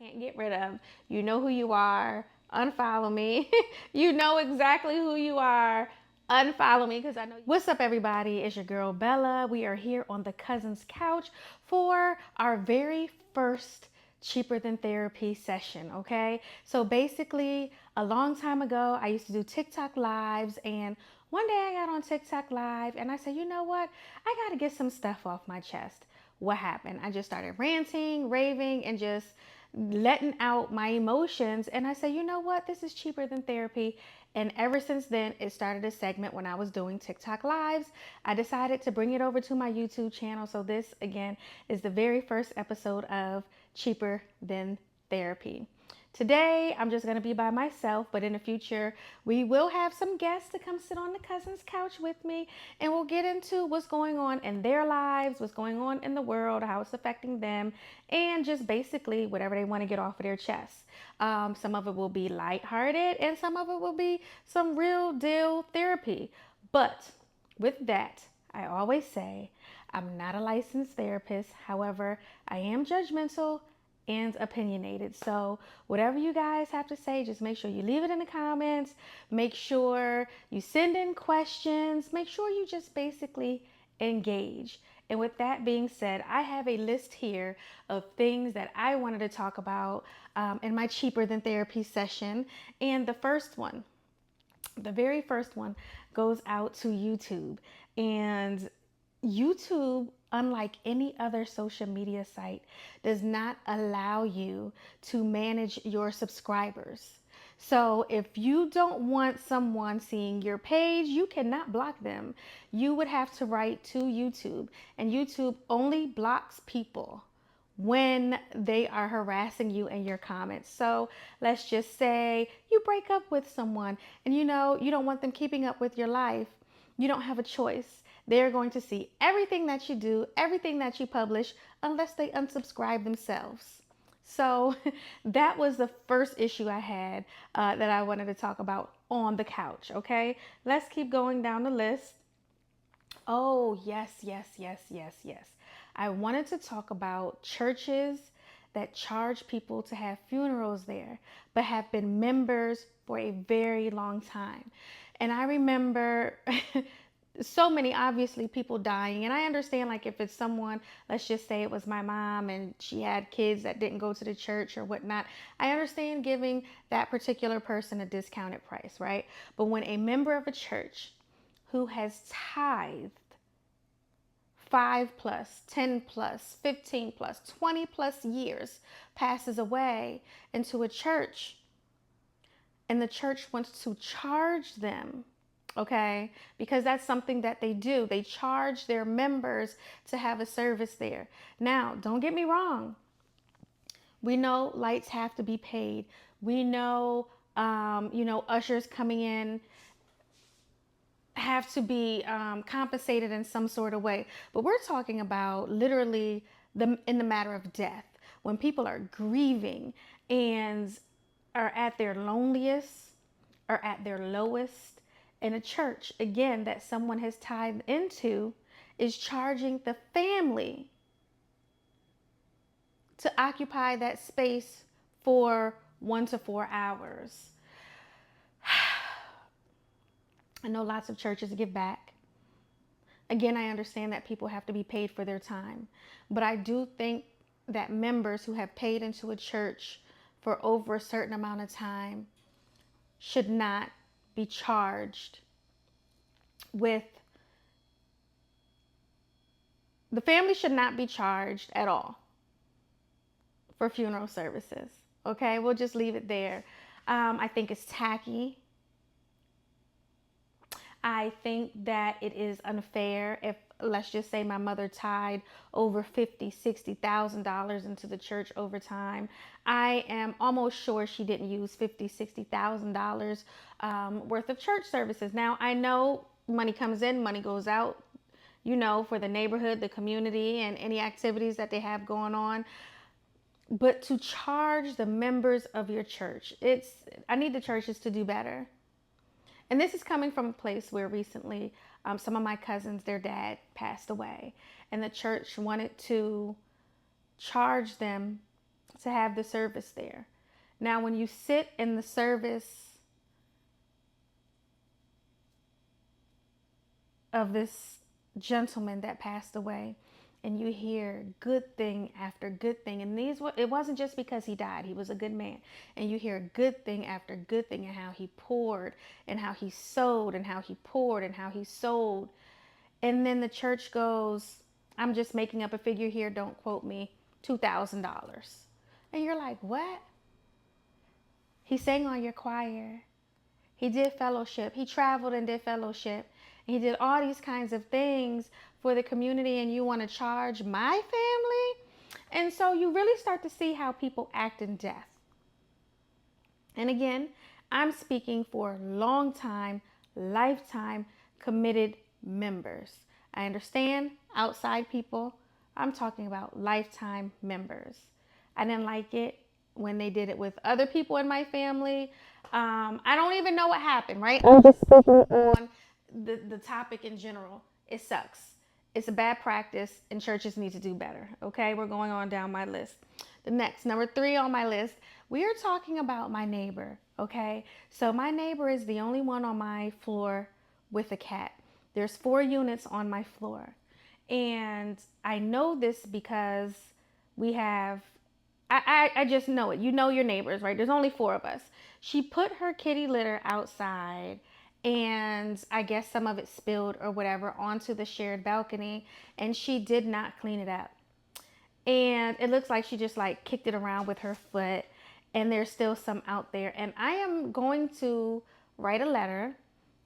can't get rid of. You know who you are. Unfollow me. You know exactly who you are. Unfollow me because I know. What's up, everybody? It's your girl Bella. We are here on the Cousins Couch for our very first cheaper than therapy session. Okay, so basically a long time ago I used to do TikTok lives, and one day I got on TikTok live and I said, you know what, I got to get some stuff off my chest. What happened? I just started ranting, raving, and just letting out my emotions. And I said, you know what, this is cheaper than therapy. And ever since then, it started a segment when I was doing TikTok lives. I decided to bring it over to my YouTube channel. So this, again, is the very first episode of Cheaper Than Therapy. Today, I'm just going to be by myself, but in the future, we will have some guests to come sit on the Cousins Couch with me, and we'll get into what's going on in their lives, what's going on in the world, how it's affecting them, and just basically whatever they want to get off of their chest. Some of it will be lighthearted, and some of it will be some real deal therapy. But with that, I always say I'm not a licensed therapist. However, I am judgmental and opinionated. So whatever you guys have to say, just make sure you leave it in the comments. Make sure you send in questions. Make sure you just basically engage. And with that being said, I have a list here of things that I wanted to talk about in my cheaper than therapy session. And the very first one goes out to YouTube. And YouTube, unlike any other social media site, does not allow you to manage your subscribers. So if you don't want someone seeing your page, you cannot block them. You would have to write to YouTube, and YouTube only blocks people when they are harassing you in your comments. So let's just say you break up with someone and you don't want them keeping up with your life. You don't have a choice. They're going to see everything that you do, everything that you publish, unless they unsubscribe themselves. So that was the first issue I had that I wanted to talk about on the couch. Okay, let's keep going down the list. Oh, yes, yes, yes, yes, yes. I wanted to talk about churches that charge people to have funerals there, but have been members for a very long time. And I remember so many, obviously, people dying. And I understand, like, if it's someone, let's just say it was my mom and she had kids that didn't go to the church or whatnot, I understand giving that particular person a discounted price, right? But when a member of a church who has tithed 5 plus, 10 plus, 15 plus, 20 plus years passes away into a church, and the church wants to charge them, okay, because that's something that they do. They charge their members to have a service there. Now, don't get me wrong. We know lights have to be paid. We know, ushers coming in have to be compensated in some sort of way. But we're talking about literally in the matter of death, when people are grieving and are at their loneliest or at their lowest. And a church, again, that someone has tied into is charging the family to occupy that space for 1 to 4 hours. I know lots of churches give back. Again, I understand that people have to be paid for their time, but I do think that members who have paid into a church for over a certain amount of time should not be charged with, the family should not be charged at all for funeral services. Okay, we'll just leave it there. I think it's tacky. I think that it is unfair if, let's just say, my mother tied over $50,000, $60,000 into the church over time. I am almost sure she didn't use $50,000, $60,000 worth of church services. Now, I know money comes in, money goes out, for the neighborhood, the community, and any activities that they have going on. But to charge the members of your church, I need the churches to do better. And this is coming from a place where recently some of my cousins, their dad passed away, and the church wanted to charge them to have the service there. Now, when you sit in the service of this gentleman that passed away, and you hear good thing after good thing, and it wasn't just because he died, he was a good man, and you hear good thing after good thing, and how he poured and how he sowed and how he poured and how he sold, and then the church goes, I'm just making up a figure here, don't quote me, $2,000, and you're like, what? He sang on your choir. He did fellowship. He traveled and did fellowship. He did all these kinds of things for the community, and you want to charge my family? And so you really start to see how people act in death. And again, I'm speaking for long time, lifetime committed members. I understand outside people. I'm talking about lifetime members. I didn't like it when they did it with other people in my family. I don't even know what happened, right? I'm just speaking on the topic in general. It sucks. It's a bad practice, and churches need to do better. Okay, we're going on down my list. The next, number 3 on my list, we are talking about my neighbor. Okay, so my neighbor is the only one on my floor with a cat. There's 4 units on my floor, and I know this because we have I just know it. You know your neighbors, right? There's only 4 of us. She put her kitty litter outside, and I guess some of it spilled or whatever onto the shared balcony, and she did not clean it up. And it looks like she just like kicked it around with her foot, and there's still some out there. And I am going to write a letter,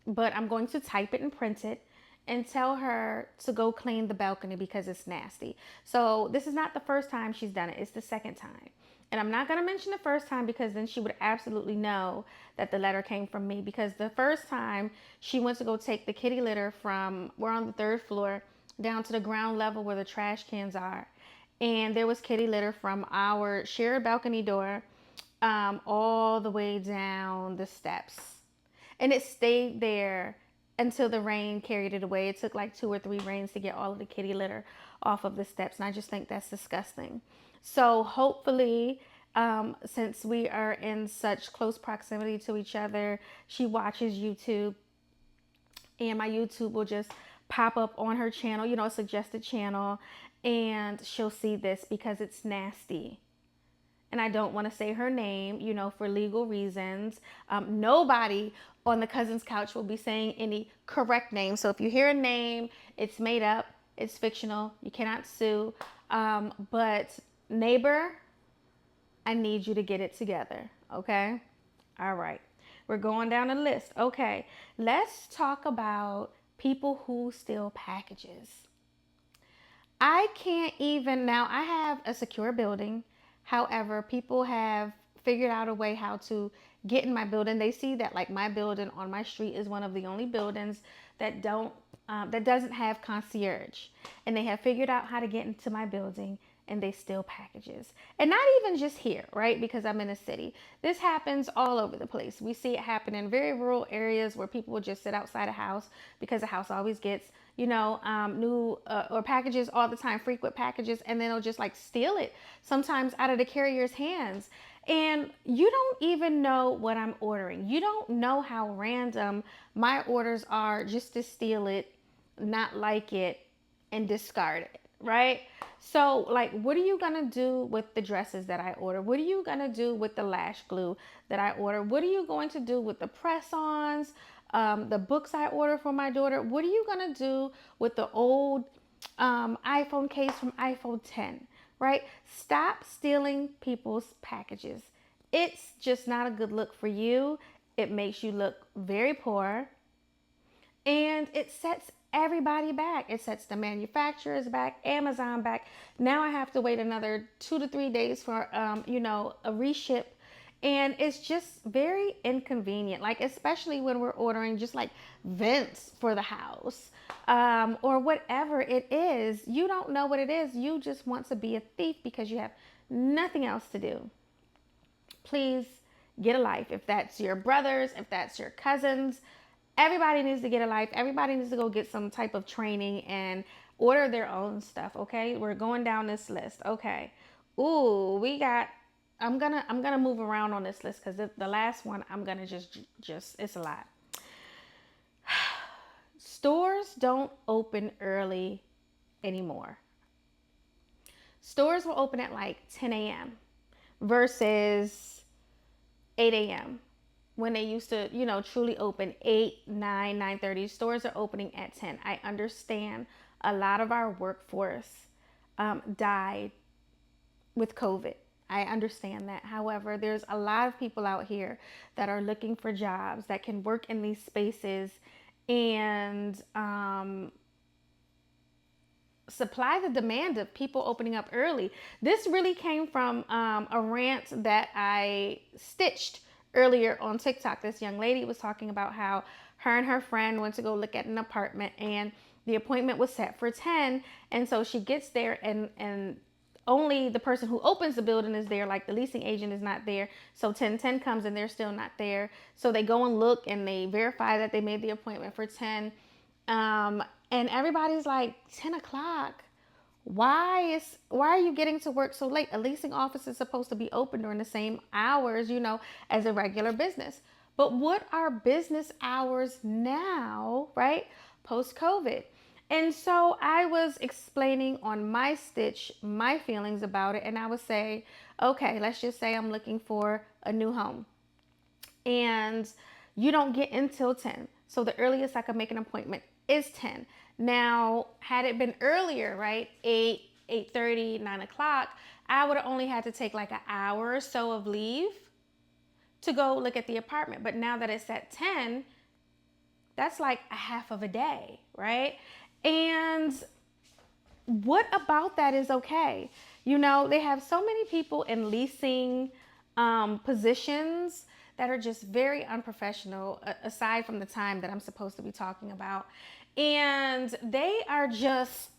but I'm going to type it and print it and tell her to go clean the balcony because it's nasty. So this is not the first time she's done it. It's the second time. And I'm not going to mention the first time because then she would absolutely know that the letter came from me, because the first time she went to go take the kitty litter from, we're on the 3rd floor, down to the ground level where the trash cans are. And there was kitty litter from our shared balcony door all the way down the steps. And it stayed there until the rain carried it away. It took like 2 or 3 rains to get all of the kitty litter off of the steps. And I just think that's disgusting. So hopefully, since we are in such close proximity to each other, she watches YouTube, and my YouTube will just pop up on her channel, a suggested channel, and she'll see this because it's nasty. And I don't want to say her name, for legal reasons. Nobody on the Cousins Couch will be saying any correct name. So if you hear a name, it's made up, it's fictional, you cannot sue. But neighbor, I need you to get it together, okay? All right, we're going down the list. Okay, let's talk about people who steal packages. I can't even, now I have a secure building. However, people have figured out a way how to get in my building. They see that like my building on my street is one of the only buildings that doesn't have concierge, and they have figured out how to get into my building, and they steal packages. And not even just here, right? Because I'm in a city. This happens all over the place. We see it happen in very rural areas where people will just sit outside a house because the house always gets, new or packages all the time, frequent packages, and then they'll just like steal it sometimes out of the carrier's hands. And you don't even know what I'm ordering. You don't know how random my orders are just to steal it, not like it, and discard it, right? So like, what are you gonna do with the dresses that I order? What are you gonna do with the lash glue that I order? What are you going to do with the press-ons, the books I order for my daughter? What are you gonna do with the old iPhone case from iPhone 10, right? Stop stealing people's packages. It's just not a good look for you. It makes you look very poor, and it sets everybody back. It sets the manufacturers back, Amazon back. Now I have to wait another 2 to 3 days for, a reship. And it's just very inconvenient, like especially when we're ordering just like vents for the house, or whatever it is. You don't know what it is. You just want to be a thief because you have nothing else to do. Please get a life. If that's your brothers, if that's your cousins, everybody needs to get a life. Everybody needs to go get some type of training and order their own stuff, okay? We're going down this list, okay? Ooh, we got I'm gonna move around on this list because the last one I'm gonna just it's a lot. Stores don't open early anymore. Stores will open at like 10 a.m. versus 8 a.m. when they used to, truly open 8, 9, 9:30. Stores are opening at 10. I understand a lot of our workforce died with COVID. I understand that. However, there's a lot of people out here that are looking for jobs that can work in these spaces and supply the demand of people opening up early. This really came from a rant that I stitched earlier on TikTok. This young lady was talking about how her and her friend went to go look at an apartment and the appointment was set for 10. And so she gets there and only the person who opens the building is there, like the leasing agent is not there. So 10:10 comes and they're still not there. So they go and look and they verify that they made the appointment for 10. And everybody's like, 10 o'clock. Why are you getting to work so late? A leasing office is supposed to be open during the same hours, as a regular business. But what are business hours now, right? Post COVID. And so I was explaining on my stitch my feelings about it, and I would say, okay, let's just say I'm looking for a new home and you don't get until 10. So the earliest I could make an appointment is 10. Now, had it been earlier, right, 8, 8:30, 9 o'clock, I would have only had to take like an hour or so of leave to go look at the apartment. But now that it's at 10, that's like a half of a day, right? And what about that is okay? They have so many people in leasing positions that are just very unprofessional, aside from the time that I'm supposed to be talking about. And they are just,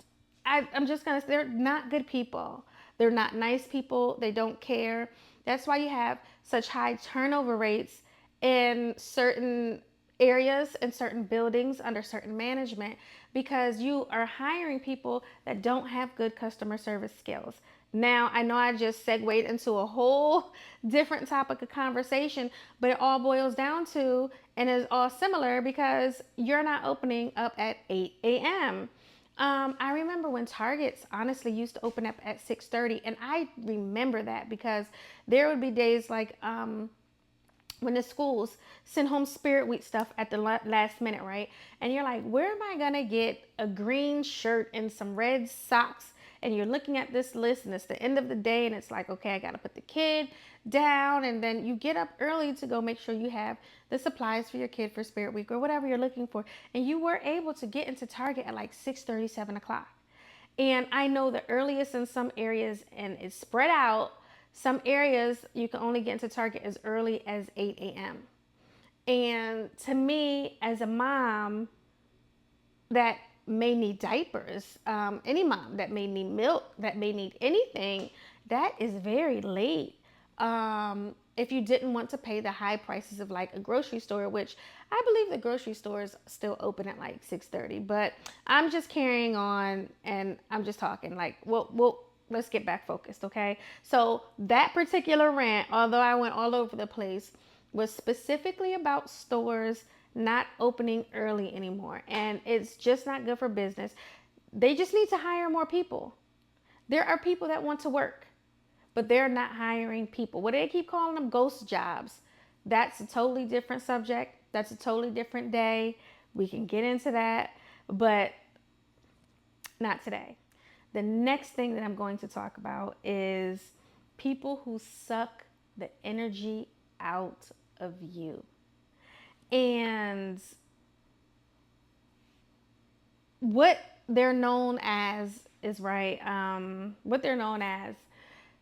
I'm just going to say, they're not good people. They're not nice people. They don't care. That's why you have such high turnover rates in certain areas and certain buildings under certain management, because you are hiring people that don't have good customer service skills. Now, I know I just segued into a whole different topic of conversation, but it all boils down to, and is all similar, because you're not opening up at 8 a.m. I remember when Targets honestly used to open up at 6:30, and I remember that because there would be days like when the schools send home Spirit Week stuff at the last minute, right? And you're like, where am I gonna get a green shirt and some red socks? And you're looking at this list and it's the end of the day and it's like, okay, I gotta put the kid down. And then you get up early to go make sure you have the supplies for your kid for Spirit Week or whatever you're looking for. And you were able to get into Target at like 6:30, 7 o'clock. And I know the earliest in some areas, and it's spread out, some areas you can only get into Target as early as 8 a.m. And to me, as a mom that may need diapers, any mom that may need milk, that may need anything, that is very late. If you didn't want to pay the high prices of like a grocery store, which I believe the grocery stores still open at like 6:30, but I'm just carrying on and I'm just talking like, let's get back focused, okay? So that particular rant, although I went all over the place, was specifically about stores not opening early anymore. And it's just not good for business. They just need to hire more people. There are people that want to work, but they're not hiring people. What do they keep calling them? Ghost jobs. That's a totally different subject. That's a totally different day. We can get into that, but not today. The next thing that I'm going to talk about is people who suck the energy out of you. And what they're known as is right. What they're known as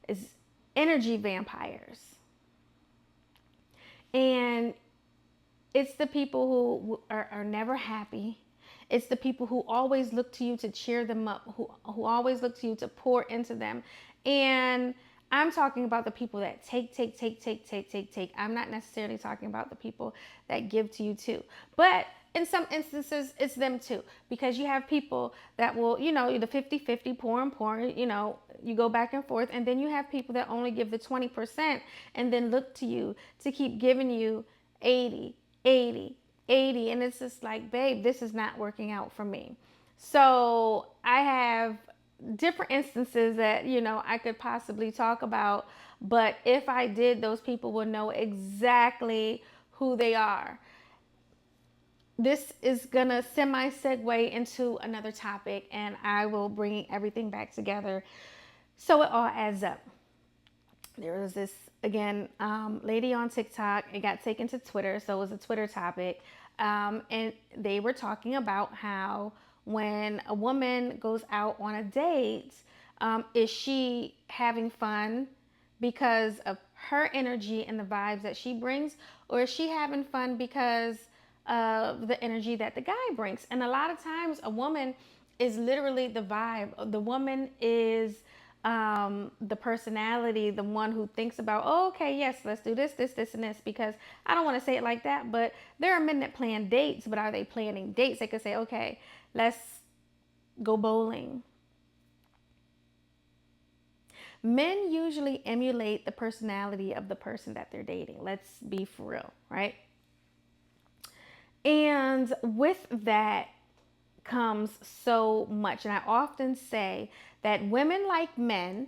is energy vampires. And it's the people who are never happy. It's the people who always look to you to cheer them up, who always look to you to pour into them. And I'm talking about the people that take. I'm not necessarily talking about the people that give to you too. But in some instances, it's them too, because you have people that will, the 50-50, pour and pour, you go back and forth. And then you have people that only give the 20% and then look to you to keep giving you 80, 80, 80. And it's just like, babe, this is not working out for me. So I have different instances that, I could possibly talk about. But if I did, those people will know exactly who they are. This is gonna semi-segue into another topic, and I will bring everything back together so it all adds up. There was this, again, lady on TikTok. It got taken to Twitter, so it was a Twitter topic. And they were talking about how when a woman goes out on a date, is she having fun because of her energy and the vibes that she brings, or is she having fun because of the energy that the guy brings? And a lot of times a woman is literally the vibe. The woman is the personality, the one who thinks about, oh, okay, yes, let's do this, and this, because I don't want to say it like that, but there are men that plan dates, but are they planning dates? They could say, okay, let's go bowling. Men usually emulate the personality of the person that they're dating. Let's be for real, right? And with that comes so much. And I often say that women like men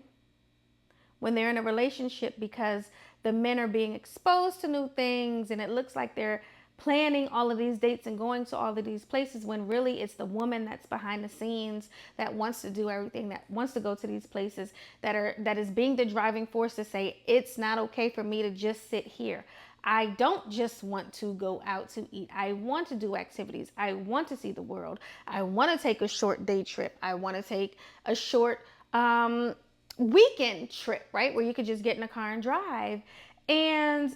when they're in a relationship, because the men are being exposed to new things and it looks like they're planning all of these dates and going to all of these places, when really it's the woman that's behind the scenes that wants to do everything, that wants to go to these places, that is being the driving force to say, it's not okay for me to just sit here. I don't just want to go out to eat. I want to do activities. I want to see the world. I want to take a short day trip. I want to take a short weekend trip, right? Where you could just get in a car and drive. And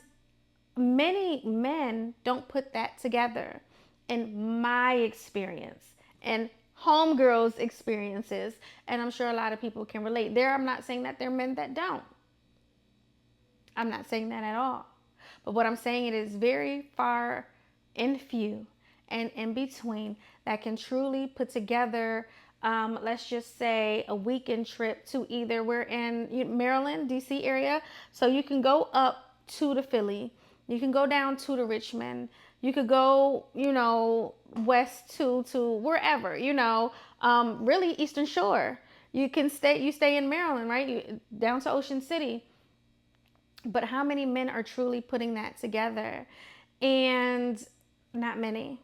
many men don't put that together. In my experience and homegirls' experiences, and I'm sure a lot of people can relate. I'm not saying that there are men that don't. I'm not saying that at all. But what I'm saying, it is very far and few and in between that can truly put together, let's just say, a weekend trip to either, we're in Maryland, DC area, so you can go up to the Philly, you can go down to the Richmond, you could go, west to wherever, really Eastern Shore. You stay in Maryland, right? Down to Ocean City. But how many men are truly putting that together? And not many.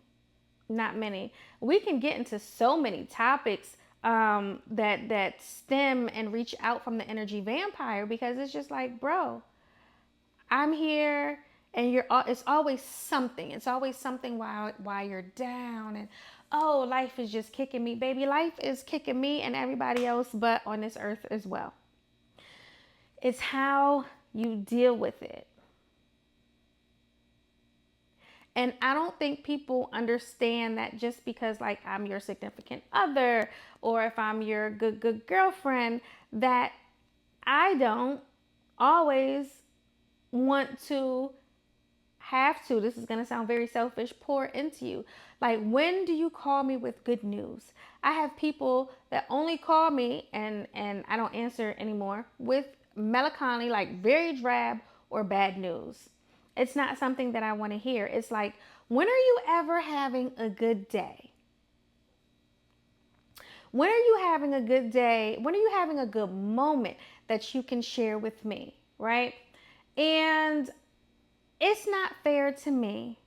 We can get into so many topics that stem and reach out from the energy vampire, because it's just like, bro, I'm here and it's always something. It's always something while you're down, and oh, life is just kicking me. Baby, life is kicking me and everybody else but on this earth as well. It's how you deal with it. And I don't think people understand that just because, like, I'm your significant other, or if I'm your good girlfriend, that I don't always want to this is going to sound very selfish, pour into you. Like, when do you call me with good news? I have people that only call me, and I don't answer anymore, with melancholy, like very drab or bad news. It's not something that I want to hear. It's like, when are you ever having a good day? When are you having a good day? When are you having a good moment that you can share with me, right? And it's not fair to me.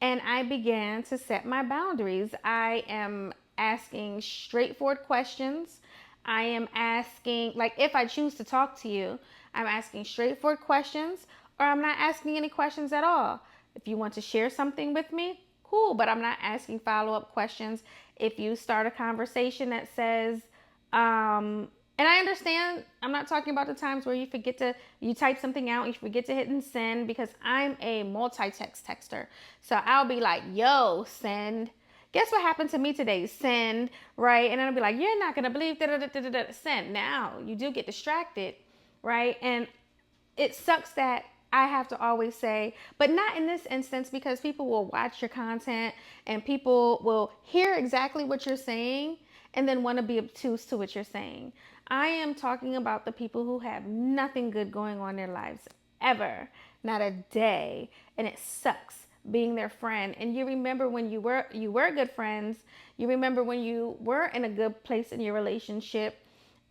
And I began to set my boundaries. I am asking straightforward questions. I am asking, like, if I choose to talk to you, I'm asking straightforward questions, or I'm not asking any questions at all. If you want to share something with me, cool, but I'm not asking follow-up questions. If you start a conversation that says, and I understand, I'm not talking about the times where you type something out, and you forget to hit and send, because I'm a multi-text texter. So I'll be like, yo, send. Guess what happened to me today? Send, right? And then I'll be like, you're not going to believe, send. Now, you do get distracted, right? And it sucks that I have to always say, but not in this instance, because people will watch your content and people will hear exactly what you're saying and then want to be obtuse to what you're saying. I am talking about the people who have nothing good going on in their lives ever, not a day, and it sucks being their friend. And you remember when you were good friends, you remember when you were in a good place in your relationship,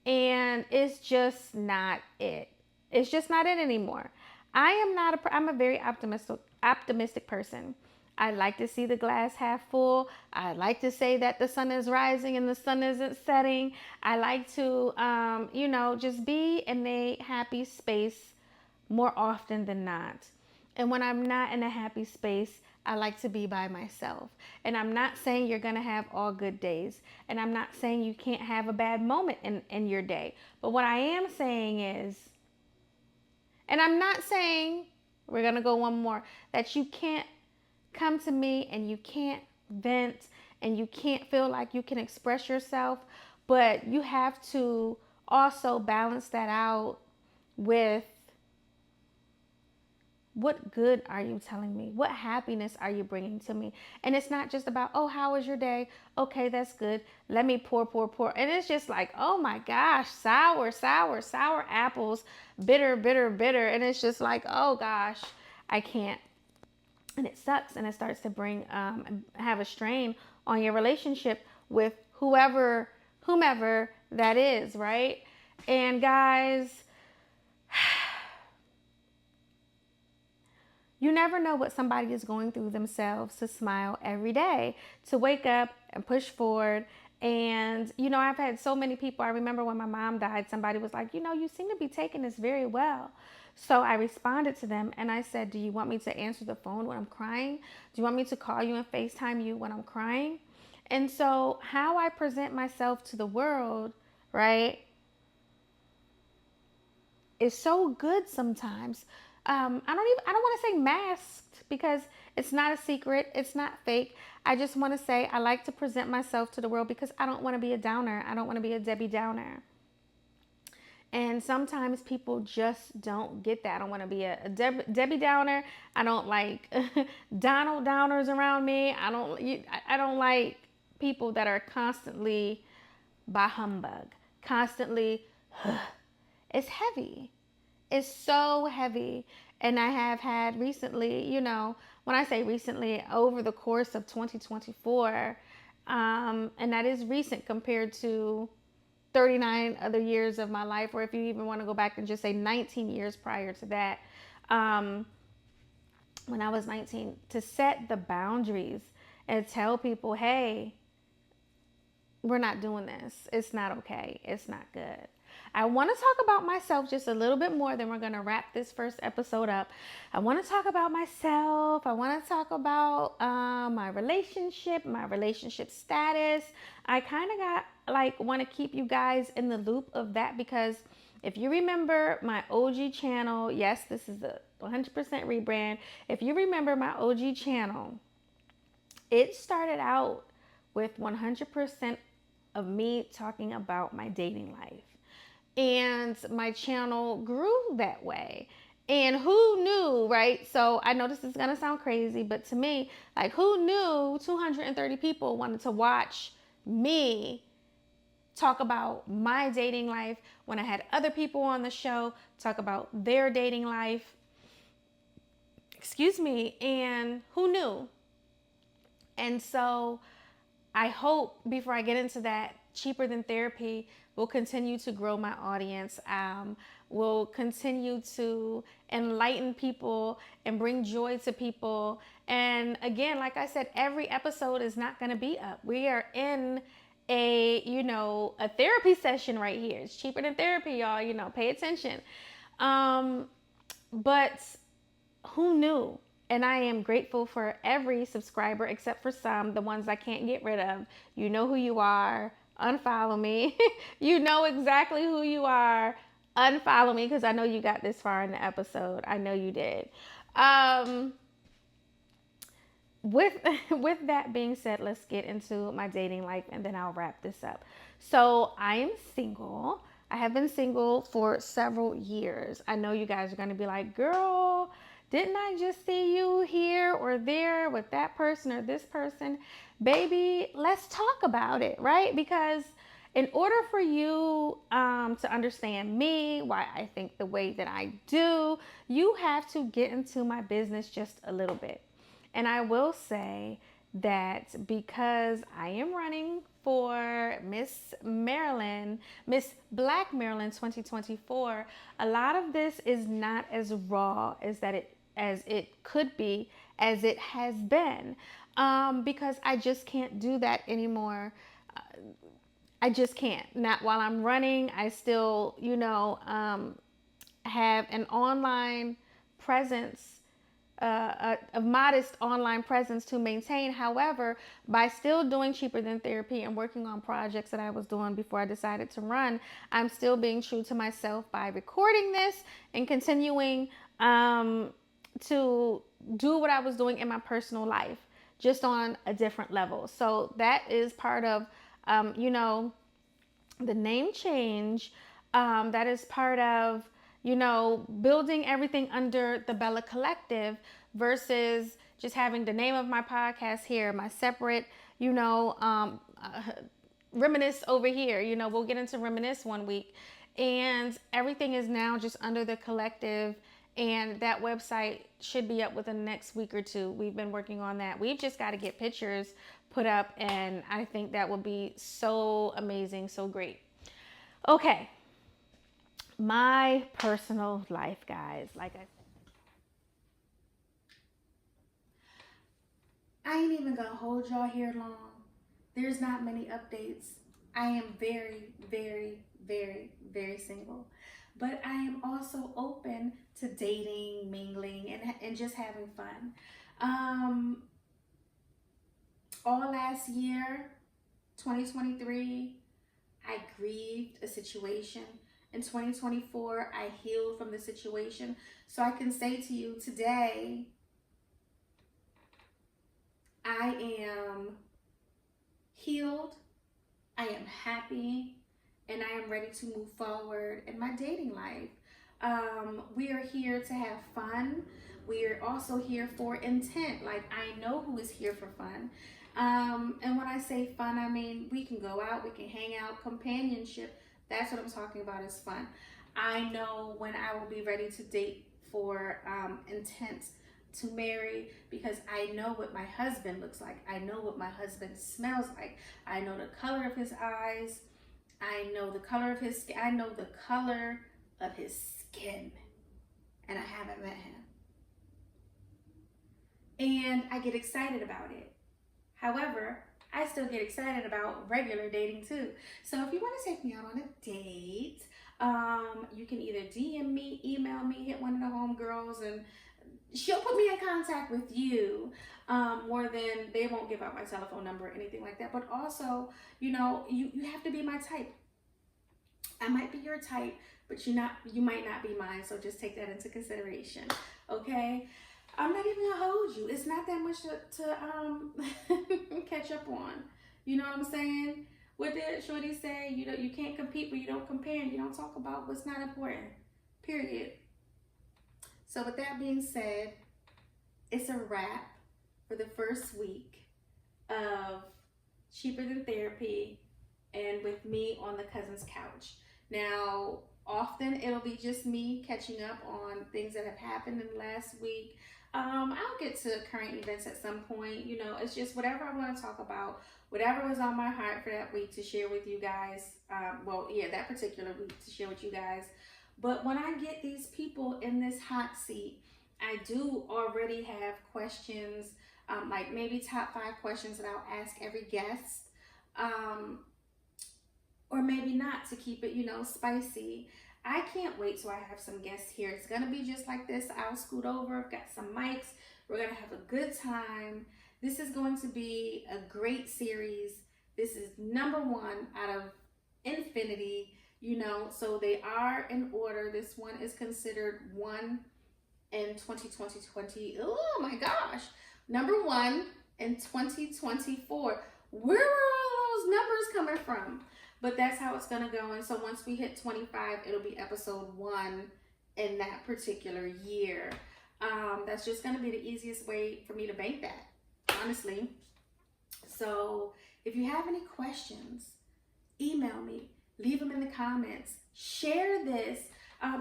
and it's just not it. It's just not it anymore. I'm a very optimistic person. I like to see the glass half full. I like to say that the sun is rising and the sun isn't setting. I like to, just be in a happy space more often than not. And when I'm not in a happy space, I like to be by myself. And I'm not saying you're going to have all good days. And I'm not saying you can't have a bad moment in your day. But what I am saying is, and I'm not saying, we're going to go one more, that you can't come to me and you can't vent and you can't feel like you can express yourself. But you have to also balance that out with, what good are you telling me? What happiness are you bringing to me? And it's not just about, oh, how was your day? Okay, that's good. Let me pour, pour, pour. And it's just like, oh my gosh, sour, sour, sour apples, bitter, bitter, bitter. And it's just like, oh gosh, I can't. And it sucks. And it starts to have a strain on your relationship with whomever that is, right? And guys, you never know what somebody is going through themselves to smile every day, to wake up and push forward. And, I've had so many people. I remember when my mom died, somebody was like, you seem to be taking this very well. So I responded to them and I said, do you want me to answer the phone when I'm crying? Do you want me to call you and FaceTime you when I'm crying? And so how I present myself to the world, right, is so good sometimes. I don't want to say masked, because it's not a secret. It's not fake. I just want to say I like to present myself to the world because I don't want to be a downer. I don't want to be a Debbie Downer. And sometimes people just don't get that. I don't want to be a Debbie Downer. I don't like Donald Downers around me. I don't like people that are constantly bah humbug, constantly. It's heavy. Is so heavy. And I have had recently, when I say recently, over the course of 2024, and that is recent compared to 39 other years of my life, or if you even want to go back and just say 19 years prior to that, when I was 19, to set the boundaries and tell people, hey, we're not doing this. It's not okay. It's not good. I want to talk about myself just a little bit more, then we're going to wrap this first episode up. I want to talk about myself. I want to talk about my relationship status. I kind of want to keep you guys in the loop of that, because if you remember my OG channel, yes, this is a 100% rebrand. If you remember my OG channel, it started out with 100% of me talking about my dating life. And my channel grew that way. And who knew, right? So I know this is going to sound crazy, but to me, who knew 230 people wanted to watch me talk about my dating life when I had other people on the show talk about their dating life? Excuse me. And who knew? And so I hope, before I get into that, Cheaper Than Therapy will continue to grow my audience, will continue to enlighten people and bring joy to people. And again, like I said, every episode is not going to be up. We are in a therapy session right here. It's Cheaper Than Therapy, y'all. Pay attention. But who knew? And I am grateful for every subscriber except for some, the ones I can't get rid of. You know who you are. Unfollow me. You know exactly who you are. Unfollow me, because I know you got this far in the episode. I know you did. With that being said, let's get into my dating life and then I'll wrap this up. So I am single. I have been single for several years. I know you guys are going to be like, girl, didn't I just see you here or there with that person or this person? Baby, let's talk about it, right? Because in order for you to understand me, why I think the way that I do, you have to get into my business just a little bit. And I will say that because I am running for Miss Maryland, Miss Black Maryland 2024, a lot of this is not as raw as it could be, as it has been, because I just can't do that anymore. I just can't. Not while I'm running. I still, have an online presence, a modest online presence to maintain. However, by still doing Cheaper Than Therapy and working on projects that I was doing before I decided to run, I'm still being true to myself by recording this and continuing to do what I was doing in my personal life, just on a different level. So that is part of, the name change. That is part of, building everything under the Bella Collective versus just having the name of my podcast here, my separate, Reminisce over here. We'll get into Reminisce one week. And everything is now just under the collective. And that website should be up within the next week or two. We've been working on that. We've just got to get pictures put up. And I think that will be so amazing, so great. Okay. My personal life, guys. Like I said, I ain't even gonna hold y'all here long. There's not many updates. I am very, very, very, very single. But I am also open to dating, mingling, and just having fun. All last year, 2023, I grieved a situation. In 2024, I healed from the situation. So I can say to you today, I am healed, I am happy, and I am ready to move forward in my dating life. We are here to have fun. We are also here for intent. Like, I know who is here for fun. And when I say fun, I mean we can go out, we can hang out, companionship. That's what I'm talking about is fun. I know when I will be ready to date for intent to marry, because I know what my husband looks like. I know what my husband smells like. I know the color of his eyes. I know the color of his skin. I know the color of his skin. And I haven't met him. And I get excited about it. However, I still get excited about regular dating too. So if you want to take me out on a date, you can either DM me, email me, hit one of the homegirls, and she'll put me in contact with you, more than they won't give out my telephone number or anything like that. But also, you have to be my type. I might be your type, but you might not be mine. So just take that into consideration. Okay. I'm not even gonna hold you. It's not that much to catch up on. You know what I'm saying? What did Shorty say? You can't compete, but you don't compare, and you don't talk about what's not important. Period. So with that being said, it's a wrap for the first week of Cheaper Than Therapy and with me on the cousin's couch. Now, often it'll be just me catching up on things that have happened in the last week. I'll get to current events at some point. It's just whatever I want to talk about, whatever was on my heart for that week to share with you guys. That particular week to share with you guys. But when I get these people in this hot seat, I do already have questions, like maybe top 5 questions that I'll ask every guest, or maybe not, to keep it, spicy. I can't wait till I have some guests here. It's going to be just like this. I'll scoot over. I've got some mics. We're going to have a good time. This is going to be a great series. This is number 1 out of infinity, so they are in order. This one is considered 1 in 2020. Oh my gosh. Number 1 in 2024. Where are all those numbers coming from? But that's how it's going to go. And so once we hit 25, it'll be episode 1 in that particular year. That's just going to be the easiest way for me to bank that, honestly. So if you have any questions, email me, leave them in the comments, share this.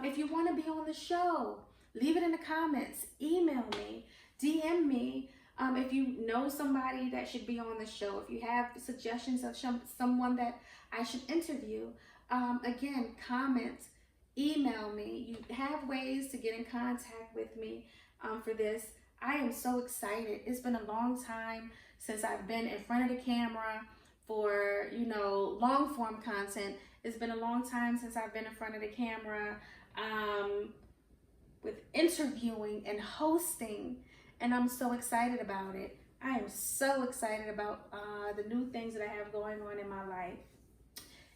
If you want to be on the show, leave it in the comments, email me, DM me. If you know somebody that should be on the show, if you have suggestions of someone that I should interview, again, comment, email me. You have ways to get in contact with me for this. I am so excited. It's been a long time since I've been in front of the camera for, long form content. It's been a long time since I've been in front of the camera with interviewing and hosting, and I'm so excited about it. I am so excited about the new things that I have going on in my life.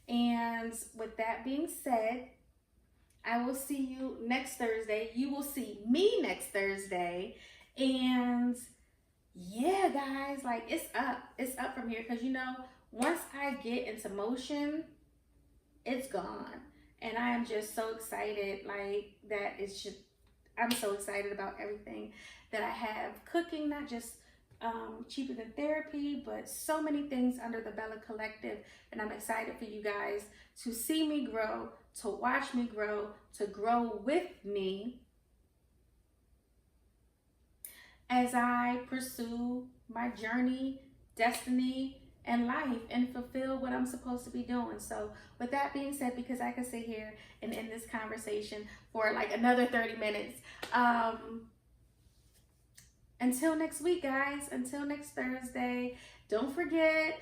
And with that being said, I will see you next Thursday. You will see me next Thursday. And yeah, guys, like it's up from here. Because once I get into motion, it's gone. And I am just so excited, like that it's just, I'm so excited about everything that I have cooking, not just Cheaper Than Therapy, but so many things under the Bella Collective. And I'm excited for you guys to see me grow, to watch me grow, to grow with me as I pursue my journey, destiny, and life, and fulfill what I'm supposed to be doing. So with that being said, because I could sit here and end this conversation for like another 30 minutes, until next week, guys, until next Thursday, don't forget,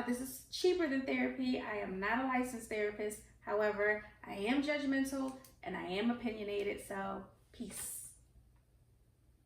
this is Cheaper Than Therapy. I am not a licensed therapist. However, I am judgmental and I am opinionated. So peace.